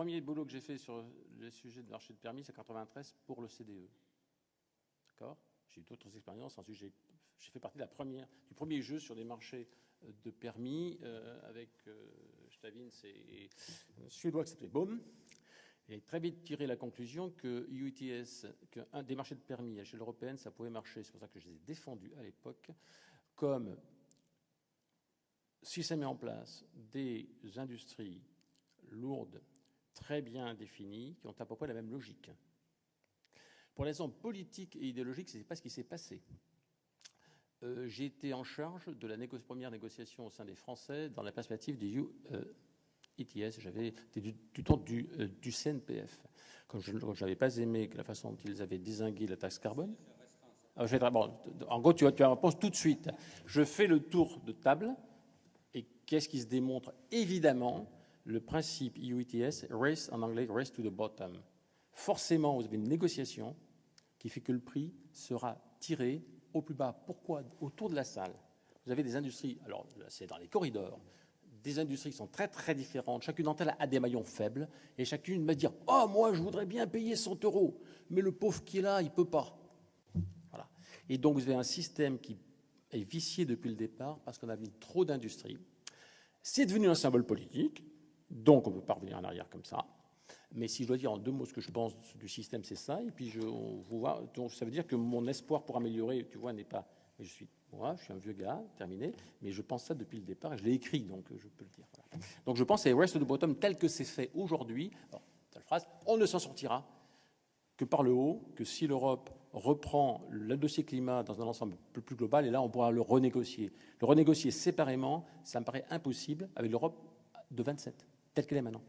premier boulot que j'ai fait sur le sujet de marché de permis, c'est en 93 pour le CDE. D'accord ? J'ai eu d'autres expériences. Ensuite, j'ai fait partie du premier jeu sur des marchés de permis avec Stavins et un Suédois qui s'appelait Baum. Et très vite tiré la conclusion que UITS, qu'un des marchés de permis à l'échelle européenne, ça pouvait marcher. C'est pour ça que je les ai défendus à l'époque. Comme si ça met en place des industries lourdes, très bien définies, qui ont à peu près la même logique. Pour les raisons politiques et idéologiques, ce n'est pas ce qui s'est passé. J'ai été en charge de la première négociation au sein des Français dans la perspective du ETS. J'avais été du temps du CNPF. Comme je n'avais pas aimé la façon dont ils avaient dézingué la taxe carbone. En gros, tu as la réponse tout de suite. Je fais le tour de table. Et qu'est-ce qui se démontre? Évidemment, le principe ETS, race en anglais, race to the bottom. Forcément, vous avez une négociation qui fait que le prix sera tiré au plus bas. Pourquoi? Autour de la salle, vous avez des industries, alors c'est dans les corridors, des industries qui sont très très différentes. Chacune d'entre elles a des maillons faibles et chacune va dire « Oh, moi, je voudrais bien payer 100 €, mais le pauvre qui est là, il ne peut pas. » Voilà. Et donc, vous avez un système qui est vicié depuis le départ parce qu'on a mis trop d'industries. C'est devenu un symbole politique, donc on ne peut pas revenir en arrière comme ça. Mais si je dois dire en 2 mots ce que je pense du système, c'est ça. Et puis, donc, ça veut dire que mon espoir pour améliorer, tu vois, n'est pas... Je suis un vieux gars, terminé, mais je pense ça depuis le départ, et je l'ai écrit, donc je peux le dire. Voilà. Donc je pense que Race to the Bottom, tel que c'est fait aujourd'hui, telle phrase, on ne s'en sortira que par le haut, que si l'Europe reprend le dossier climat dans un ensemble plus global, et là on pourra le renégocier. Le renégocier séparément, ça me paraît impossible avec l'Europe de 27, telle qu'elle est maintenant.